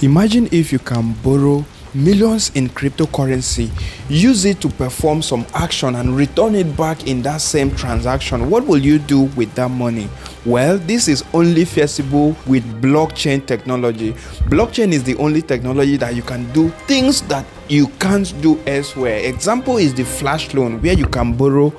Imagine if you can borrow millions in cryptocurrency, use it to perform some action and return it back in that same transaction. What will you do with that money? Well, this is only feasible with blockchain technology. Blockchain is the only technology that you can do things that you can't do elsewhere. Example is the FlashLoan, where you can borrow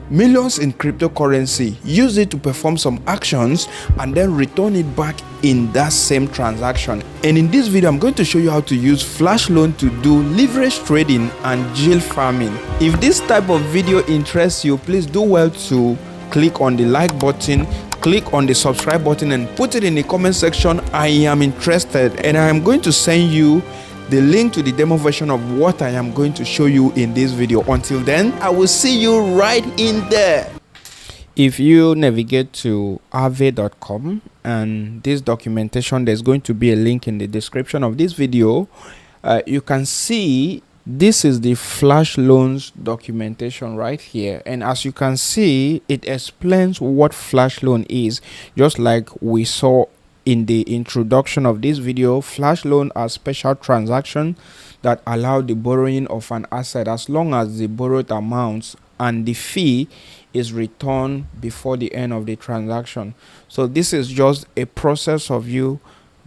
millions in cryptocurrency, use it to perform some actions and then return it back in that same transaction. And in this video I'm going to show you how to use FlashLoan to do leverage trading and yield farming. If this type of video interests you, please do well to click on the like button, click on the subscribe button and put it in the comment section, I am interested, and I am going to send you the link to the demo version of what I am going to show you in this video. Until then, I will see you right in there. If you navigate to aave.com and this documentation, there's going to be a link in the description of this video. You can see this is the FlashLoans documentation right here, and as you can see, it explains what FlashLoan is, just like we saw in the introduction of this video. FlashLoan are special transactions that allow the borrowing of an asset as long as the borrowed amounts and the fee is returned before the end of the transaction. So this is just a process of you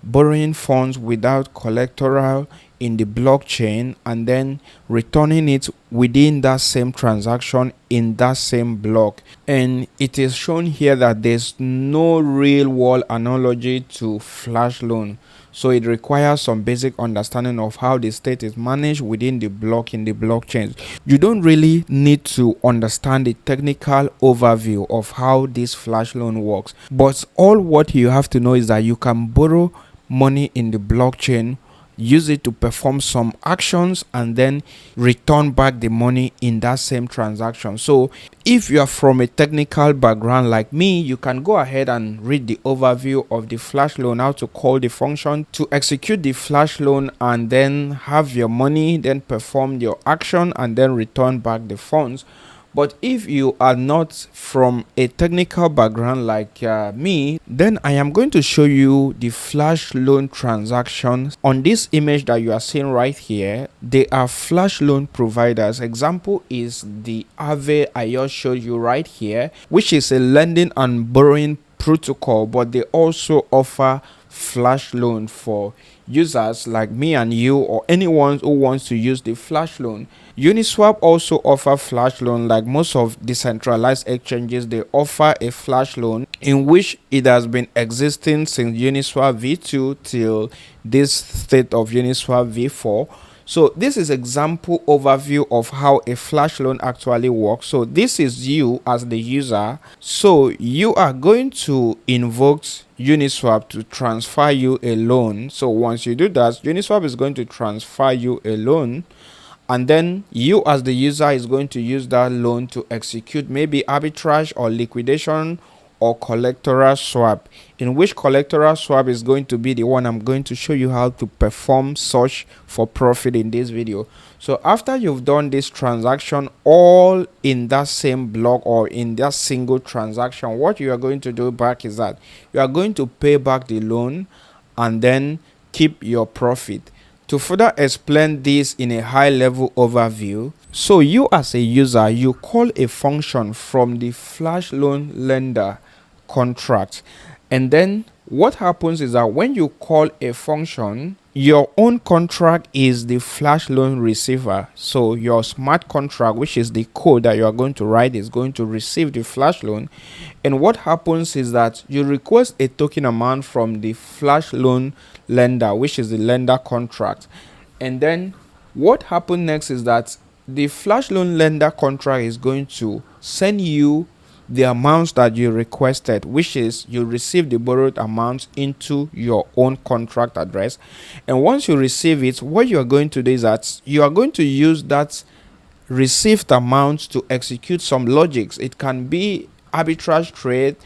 borrowing funds without collateral in the blockchain and then returning it within that same transaction in that same block. And it is shown here that there's no real world analogy to FlashLoan, so it requires some basic understanding of how the state is managed within the block in the blockchain. You don't really need to understand the technical overview of how this FlashLoan works, but all what you have to know is that you can borrow money in the blockchain, use it to perform some actions and then return back the money in that same transaction. So if you are from a technical background like me, you can go ahead and read the overview of the FlashLoan, how to call the function to execute the FlashLoan and then have your money, then perform your action and then return back the funds. But if you are not from a technical background like me, then I am going to show you the FlashLoan transactions. On this image that you are seeing right here, they are FlashLoan providers. Example is the Aave I just showed you right here, which is a lending and borrowing protocol, but they also offer FlashLoan for users like me and you or anyone who wants to use the FlashLoan. Uniswap also offer FlashLoan. Like most of decentralized exchanges, they offer a FlashLoan in which it has been existing since Uniswap v2 till this state of Uniswap v4. So this is example overview of how a FlashLoan actually works. So this is you as the user. So you are going to invoke Uniswap to transfer you a loan. So once you do that, Uniswap is going to transfer you a loan, and then you as the user is going to use that loan to execute maybe arbitrage or liquidation or collateral swap, in which collateral swap is going to be the one I'm going to show you how to perform such for profit in this video. So after you've done this transaction all in that same block or in that single transaction, what you are going to do back is that you are going to pay back the loan and then keep your profit. To further explain this in a high level overview, so you as a user, you call a function from the FlashLoan lender contract, and then what happens is that when you call a function, your own contract is the FlashLoan receiver. So your smart contract, which is the code that you are going to write, is going to receive the FlashLoan. And what happens is that you request a token amount from the FlashLoan lender, which is the lender contract. And then what happens next is that the FlashLoan lender contract is going to send you the amounts that you requested, which is you receive the borrowed amounts into your own contract address. And once you receive it, what you are going to do is that you are going to use that received amount to execute some logics. It can be arbitrage trade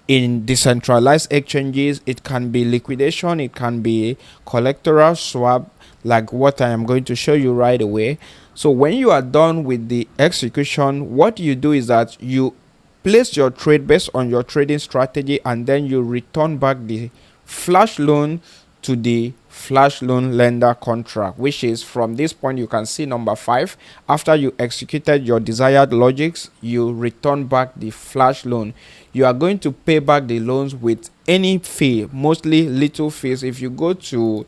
in decentralized exchanges, it can be liquidation, it can be collateral swap, like what I am going to show you right away. So when you are done with the execution, what you do is that you place your trade based on your trading strategy and then you return back the FlashLoan to the FlashLoan lender contract, which is from this point you can see number 5. After you executed your desired logics, you return back the FlashLoan. You are going to pay back the loans with any fee, mostly little fees. If you go to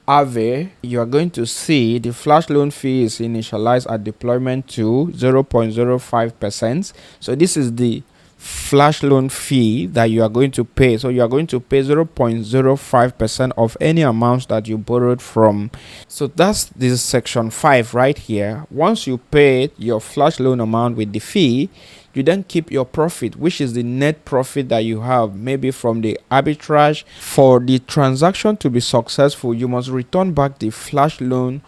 Aave, you are going to see the FlashLoan fee is initialized at deployment to 0.05%. So this is the FlashLoan fee that you are going to pay. So you are going to pay 0.05% of any amount that you borrowed from. So that's this section 5 right here. Once you pay your FlashLoan amount with the fee, you then keep your profit, which is the net profit that you have maybe from the arbitrage. For the transaction to be successful, you must return back the FlashLoan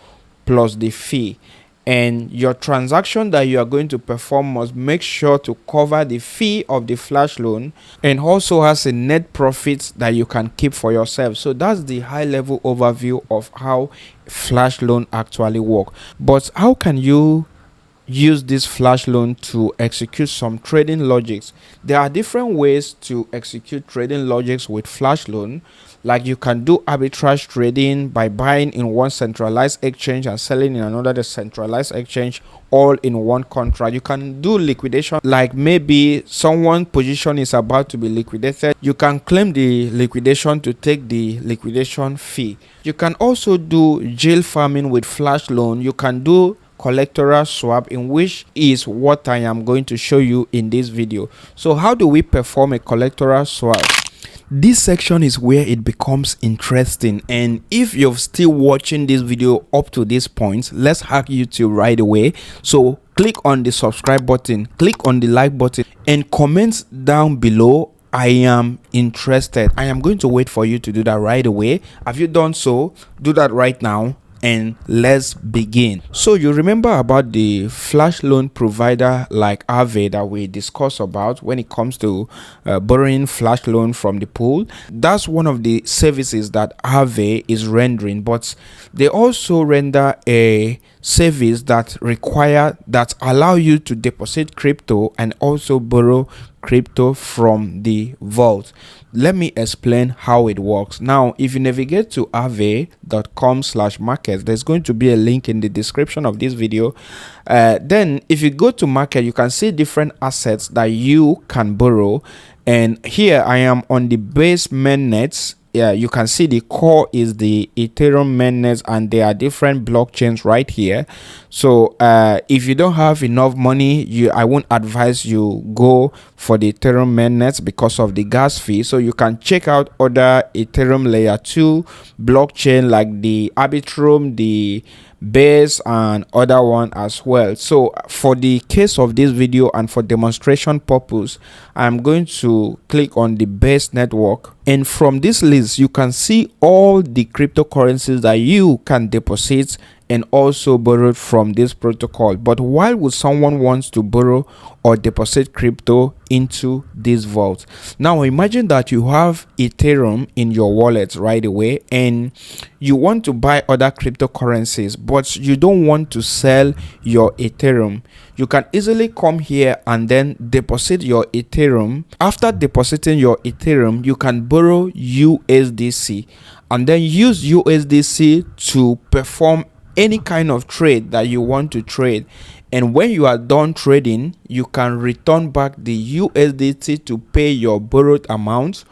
plus the fee, and your transaction that you are going to perform must make sure to cover the fee of the FlashLoan and also has a net profit that you can keep for yourself. So that's the high level overview of how FlashLoan actually work. But how can you use this FlashLoan to execute some trading logics? There are different ways to execute trading logics with FlashLoan. Like you can do arbitrage trading by buying in one centralized exchange and selling in another decentralized exchange, all in one contract. You can do liquidation, like maybe someone's position is about to be liquidated. You can claim the liquidation to take the liquidation fee. You can also do jail farming with FlashLoan. You can do collateral swap, in which is what I am going to show you in this video. So how do we perform a collateral swap? This section is where it becomes interesting, and if you're still watching this video up to this point, let's hack YouTube right away. So click on the subscribe button, click on the like button, and comment down below, I am interested. I am going to wait for you to do that right away. Have you done so? Do that right now, and let's begin. So you remember about the FlashLoan provider like Aave that we discussed about when it comes to borrowing FlashLoan from the pool. That's one of the services that Aave is rendering, but they also render a service that allow you to deposit crypto and also borrow crypto from the vault. Let me explain how it works. Now, if you navigate to aave.com/market, there's going to be a link in the description of this video. Then if you go to market, you can see different assets that you can borrow, and here I am on the base mainnets. Yeah, you can see the core is the Ethereum mainnet, and there are different blockchains right here. So if you don't have enough money, I won't advise you go for the Ethereum mainnet because of the gas fee. So you can check out other Ethereum layer 2 blockchain like the Arbitrum, the Base, and other one as well. So for the case of this video and for demonstration purpose, I'm going to click on the Base network, and from this list you can see all the cryptocurrencies that you can deposit and also borrow from this protocol. But why would someone want to borrow or deposit crypto into this vault? Now imagine that you have Ethereum in your wallet right away, and you want to buy other cryptocurrencies, but you don't want to sell your Ethereum. You can easily come here and then deposit your Ethereum. After depositing your Ethereum, you can borrow USDC and then use USDC to perform any kind of trade that you want to trade. And when you are done trading, you can return back the USDT to pay your borrowed amount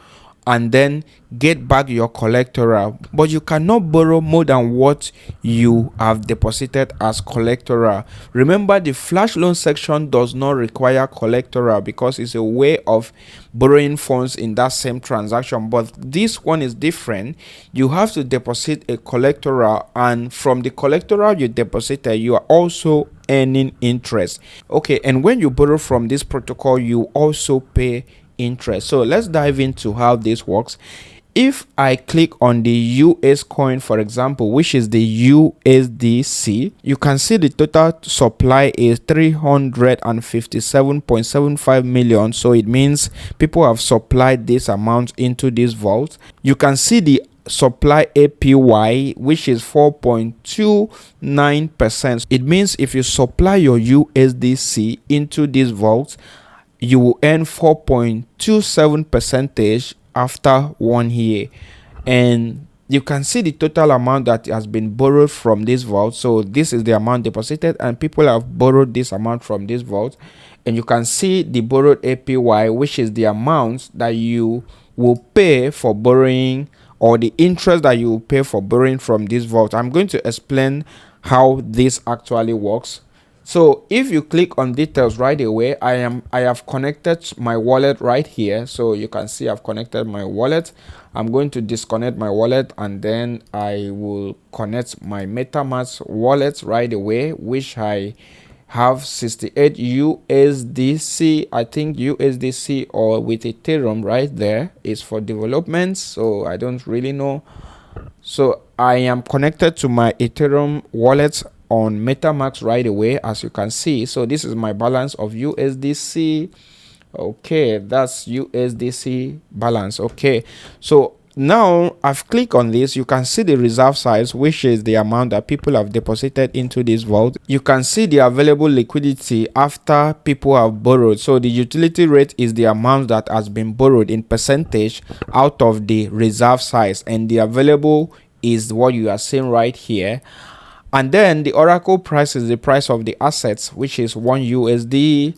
and then get back your collateral. But you cannot borrow more than what you have deposited as collateral. Remember, the FlashLoan section does not require collateral because it's a way of borrowing funds in that same transaction. But this one is different. You have to deposit a collateral, and from the collateral you deposited, you are also earning interest. Okay, and when you borrow from this protocol, you also pay interest. So let's dive into how this works. If I click on the US coin, for example, which is the USDC, you can see the total supply is 357.75 million. So it means people have supplied this amount into this vault. You can see the supply APY, which is 4.29%. It means if you supply your USDC into this vault, you will earn 4.27% after 1 year. And you can see the total amount that has been borrowed from this vault. So this is the amount deposited, and people have borrowed this amount from this vault. And you can see the borrowed APY, which is the amount that you will pay for borrowing, or the interest that you will pay for borrowing from this vault. I'm going to explain how this actually works. So if you click on details right away, I have connected my wallet right here. So you can see I've connected my wallet. I'm going to disconnect my wallet, and then I will connect my MetaMask wallet right away, which I have 68 USDC, I think USDC or with Ethereum right there. Is for development, so I don't really know. So I am connected to my Ethereum wallet on MetaMask right away, as you can see. So this is my balance of USDC. Okay, that's USDC balance. Okay, so now I've clicked on this. You can see the reserve size, which is the amount that people have deposited into this vault. You can see the available liquidity after people have borrowed. So the utility rate is the amount that has been borrowed in percentage out of the reserve size, and the available is what you are seeing right here. And then the oracle price is the price of the assets, which is 1 USD. 1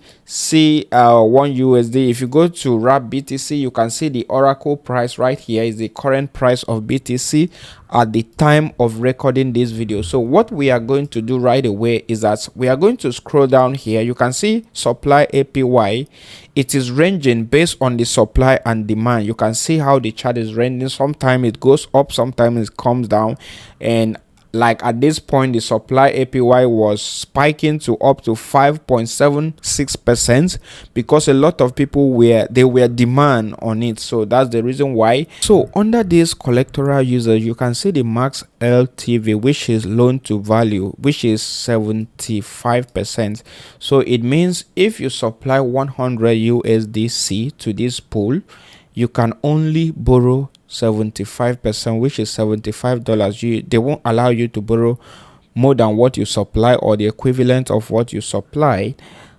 USD. If you go to wrap BTC, you can see the oracle price right here is the current price of BTC at the time of recording this video. So what we are going to do right away is that we are going to scroll down here. You can see supply APY. It is ranging based on the supply and demand. You can see how the chart is ranging. Sometimes it goes up, sometimes it comes down, and like at this point, the supply APY was spiking to up to 5.76% because a lot of people were demand on it. So that's the reason why. So under this collateral user, you can see the max LTV, which is loan to value, which is 75%. So it means if you supply 100 USDC to this pool, you can only borrow 75%, which is $75. They won't allow you to borrow more than what you supply, or the equivalent of what you supply.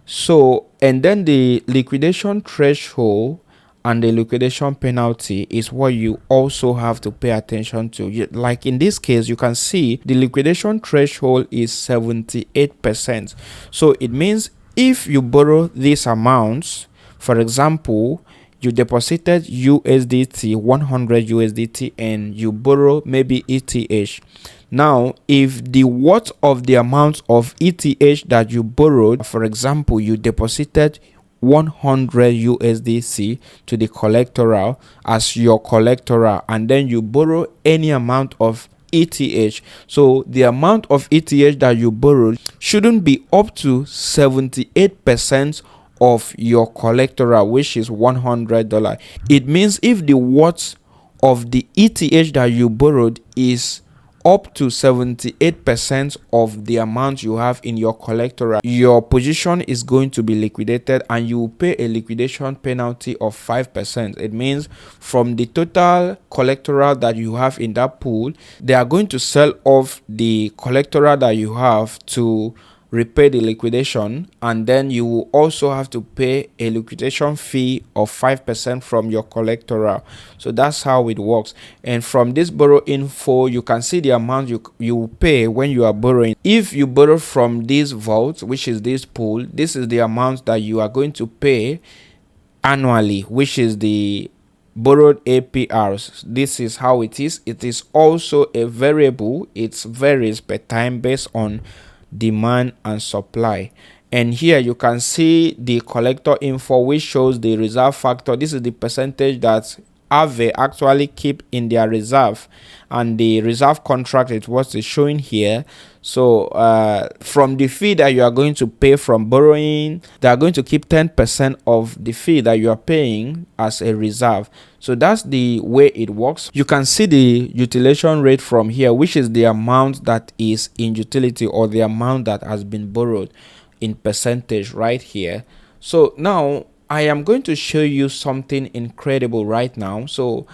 So, and then the liquidation threshold and the liquidation penalty is what you also have to pay attention to. Like in this case, you can see the liquidation threshold is 78%. So it means if you borrow these amounts, for example, you deposited USDT, 100 USDT, and you borrow maybe ETH. Now, if the worth of the amount of ETH that you borrowed, for example, you deposited 100 USDC to the collateral as your collateral, and then you borrow any amount of ETH. So the amount of ETH that you borrowed shouldn't be up to 78% of your collateral, which is $100. It means if the worth of the ETH that you borrowed is up to 78% of the amount you have in your collateral, your position is going to be liquidated, and you will pay a liquidation penalty of 5%. It means from the total collateral that you have in that pool, they are going to sell off the collateral that you have to repay the liquidation, and then you will also have to pay a liquidation fee of 5% from your collateral. So that's how it works. And from this borrow info, you can see the amount you pay when you are borrowing. If you borrow from this vault, which is this pool, this is the amount that you are going to pay annually, which is the borrowed APRs. This is how it is. It is also a variable. It varies per time based on demand and supply. And here you can see the collector info, which shows the reserve factor. This is the percentage that Aave actually keep in their reserve, and the reserve contract is what is showing here. So from the fee that you are going to pay from borrowing, they are going to keep 10% of the fee that you are paying as a reserve. So that's the way it works. You can see the utilization rate from here, which is the amount that is in utility, or the amount that has been borrowed in percentage right here. So now I am going to show you something incredible right now. So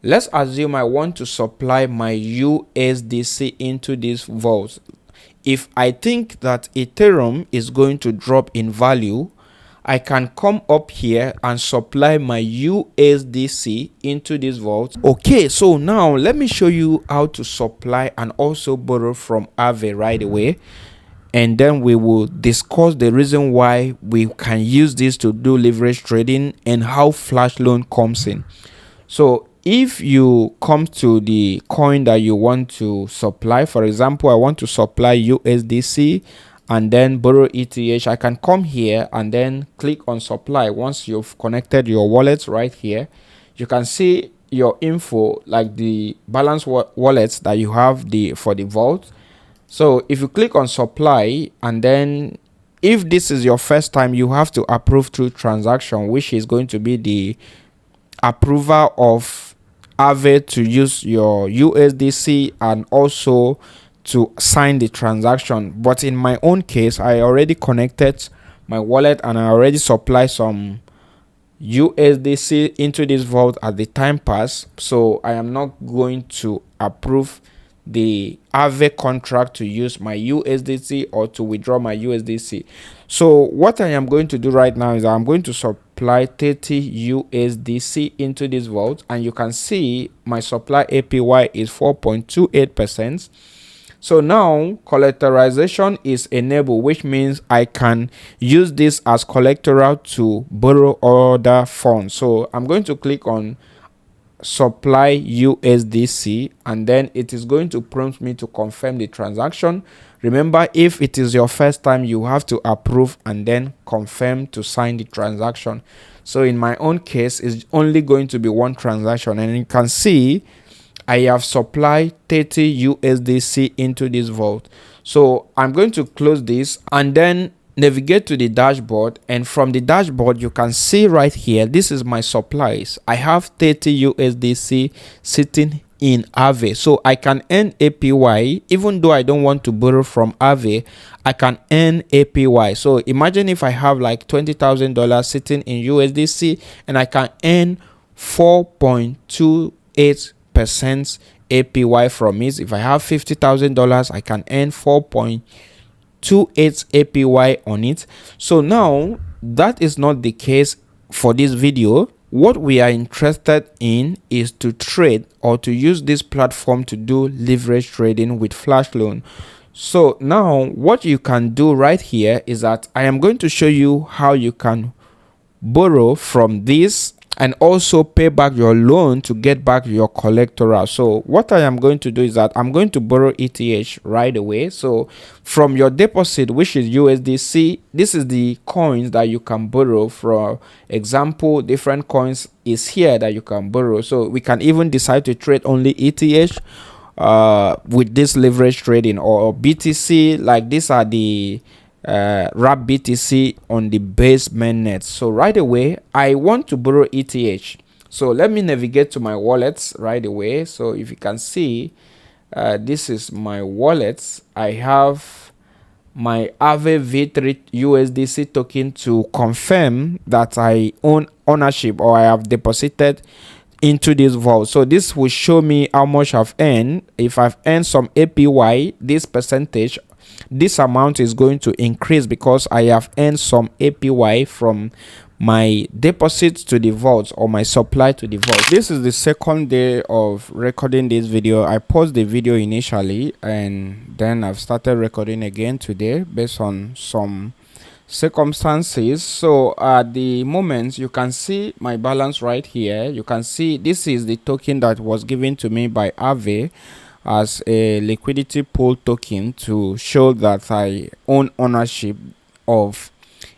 let's assume I want to supply my USDC into this vault. If I think that Ethereum is going to drop in value, I can come up here and supply my USDC into this vault. Okay, so now let me show you how to supply and also borrow from Aave right away, and then we will discuss the reason why we can use this to do leverage trading and how FlashLoan comes in. So if you come to the coin that you want to supply, for example, I want to supply USDC and then borrow ETH, I can come here and then click on supply. Once you've connected your wallet right here, you can see your info, like the balance wallets that you have for the vault. So if you click on supply, and then if this is your first time, you have to approve through transaction, which is going to be the approval of Aave to use your USDC and also to sign the transaction. But in my own case, I already connected my wallet and I already supply some USDC into this vault at the time pass, so I am not going to approve the Aave contract to use my USDC or to withdraw my USDC. So what I am going to do right now is I'm going to supply 30 USDC into this vault, and you can see my supply APY is 4.28%. So now collateralization is enabled, which means I can use this as collateral to borrow other funds. So I'm going to click on supply USDC, and then it is going to prompt me to confirm the transaction. Remember, if it is your first time, you have to approve and then confirm to sign the transaction. So in my own case, it's only going to be one transaction, and you can see I have supplied 30 USDC into this vault. So I'm going to close this and then navigate to the dashboard, and from the dashboard you can see right here, this is my supplies. I have 30 USDC sitting in Aave, so I can earn APY. Even though I don't want to borrow from Aave, I can earn APY. So imagine if I have like $20,000 sitting in USDC and I can earn 4.28% APY from it. If I have $50,000, I can earn 4.28 APY on it. So now that is not the case for this video. What we are interested in is to trade or to use this platform to do leverage trading with FlashLoan. So now what you can do right here is that I am going to show you how you can borrow from this and also pay back your loan to get back your collateral. So what I am going to do is that I'm going to borrow ETH right away. So from your deposit, which is USDC, this is the coins that you can borrow. For example, different coins is here that you can borrow. So we can even decide to trade only ETH with this leverage trading, or BTC. Like these are the wrap BTC on the base mainnet. So right away I want to borrow ETH, so let me navigate to my wallets right away. So if you can see, this is my wallets. I have my Aave V3 USDC token to confirm that I own ownership or I have deposited into this vault. So this will show me how much I've earned. If I've earned some APY, this percentage, this amount is going to increase because I have earned some APY from my deposits to the vault or my supply to the vault. This is the second day of recording this video. I paused the video initially and then I've started recording again today based on some circumstances. So at the moment you can see my balance right here. You can see this is the token that was given to me by Aave as a liquidity pool token to show that I own ownership of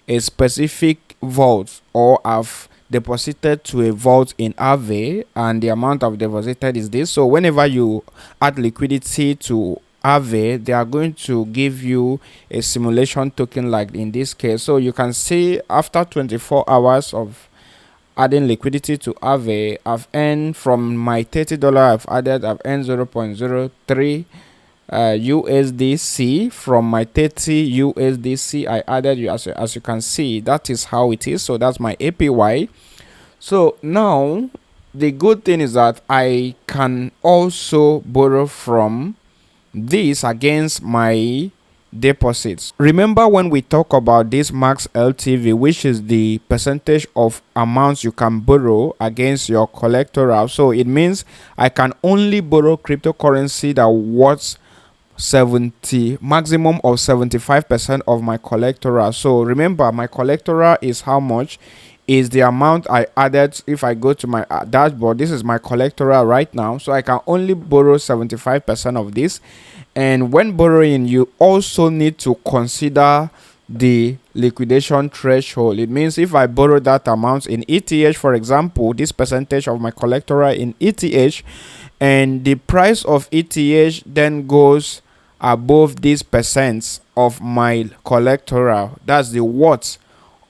a specific vault, or have deposited to a vault in Aave, and the amount I've deposited is this. So whenever you add liquidity to Aave, they are going to give you a simulation token like in this case. So you can see after 24 hours of adding liquidity to Aave, I've earned from my $30 I've earned 0.03 USDC from my 30 USDC I added. As you can see, that is how it is. So that's my APY. So now the good thing is that I can also borrow from this against my deposits. Remember when we talk about this max LTV, which is the percentage of amounts you can borrow against your collateral. So it means I can only borrow cryptocurrency that worth maximum of 75% of my collateral. So remember, my collateral is how much is the amount I added. If I go to my dashboard, this is my collateral right now, so I can only borrow 75% of this. And when borrowing, you also need to consider the liquidation threshold. It means if I borrow that amount in ETH, for example, this percentage of my collateral in ETH, and the price of ETH then goes above this percent of my collateral, that's the worth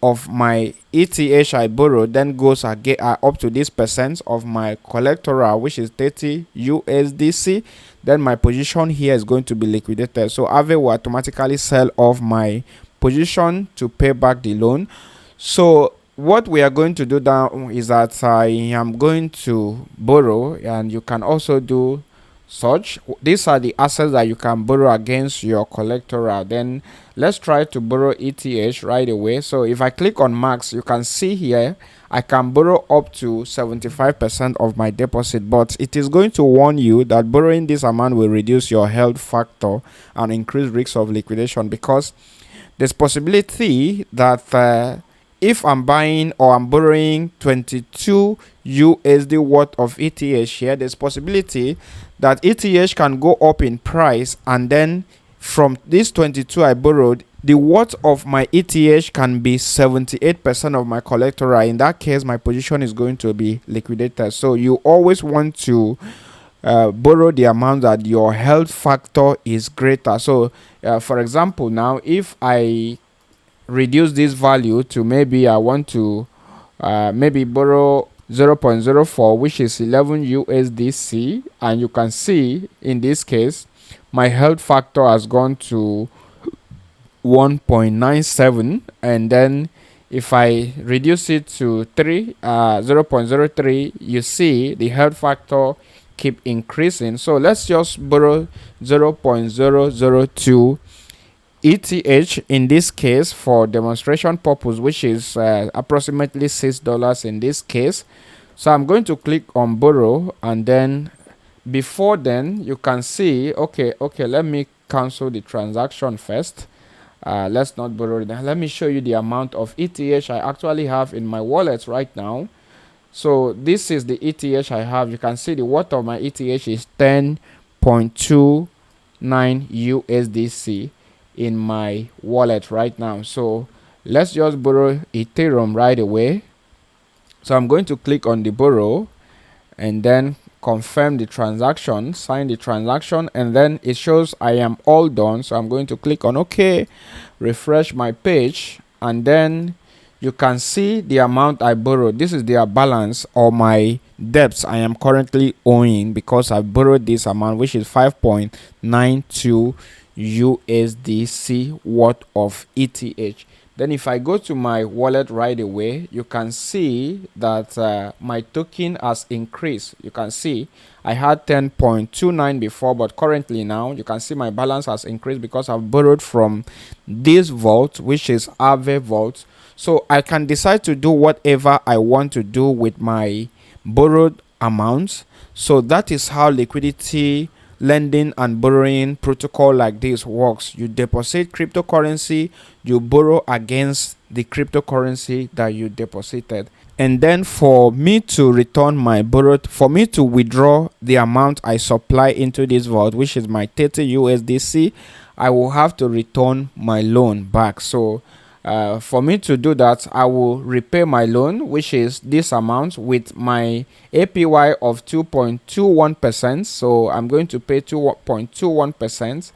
of my ETH I borrowed, then goes again up to this percent of my collateral, which is 30 USDC, then my position here is going to be liquidated. So Aave will automatically sell off my position to pay back the loan. So what we are going to do now is that I am going to borrow, and you can also do such. These are the assets that you can borrow against your collateral. Then let's try to borrow ETH right away. So if I click on max, you can see here I can borrow up to 75% of my deposit, but it is going to warn you that borrowing this amount will reduce your health factor and increase risks of liquidation, because there's possibility that if I'm buying or I'm borrowing 22 USD worth of ETH here, there's possibility that ETH can go up in price, and then from this 22 I borrowed, the worth of my ETH can be 78% of my collateral. In that case, my position is going to be liquidated. So you always want to borrow the amount that your health factor is greater. So for example, now if I reduce this value to, maybe I want to maybe borrow 0.04, which is 11 USDC, and you can see in this case my health factor has gone to 1.97, and then if I reduce it to 0.03, you see the health factor keep increasing. So let's just borrow 0.002 ETH in this case for demonstration purpose, which is approximately $6 in this case. So I'm going to click on borrow, and then before then you can see, okay, let me cancel the transaction first. Let's not borrow it. Let me show you the amount of ETH I actually have in my wallet right now. So this is the ETH I have. You can see the worth of my ETH is 10.29 USDC in my wallet right now. So let's just borrow Ethereum right away. So I'm going to click on the borrow and then confirm the transaction, sign the transaction, and then it shows I am all done. So I'm going to click on OK, refresh my page, and then you can see the amount I borrowed. This is the balance or my debts I am currently owing because I borrowed this amount, which is 5.92 USDC worth of ETH. Then if I go to my wallet right away, you can see that my token has increased. You can see I had 10.29 before, but currently now you can see my balance has increased because I've borrowed from this vault, which is Aave vault. So I can decide to do whatever I want to do with my borrowed amounts. So that is how liquidity lending and borrowing protocol like this works. You deposit cryptocurrency, you borrow against the cryptocurrency that you deposited, and then for me to return my borrowed, for me to withdraw the amount I supply into this vault, which is my 30 USDC, I will have to return my loan back. So for me to do that, I will repay my loan, which is this amount, with my APY of 2.21%. So I'm going to pay 2.21%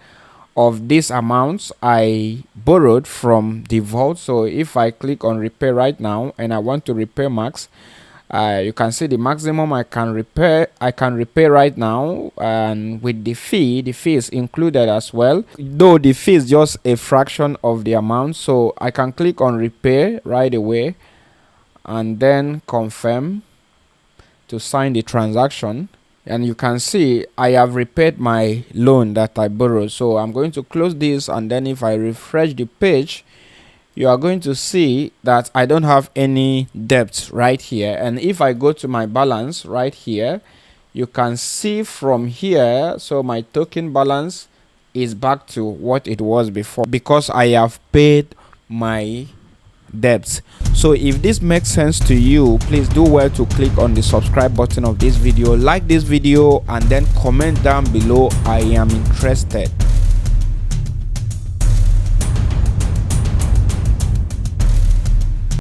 of this amount I borrowed from the vault. So if I click on repay right now and I want to repay max, you can see the maximum I can repay right now, and with the fee is included as well, though the fee is just a fraction of the amount. So I can click on repay right away and then confirm to sign the transaction. and you can see I have repaid my loan that I borrowed. So I'm going to close this, and then if I refresh the page, you are going to see that I don't have any debt right here. And if I go to my balance right here, you can see from here, so my token balance is back to what it was before because I have paid my debts. So if this makes sense to you, please do well to click on the subscribe button of this video, like this video, and then comment down below I am interested.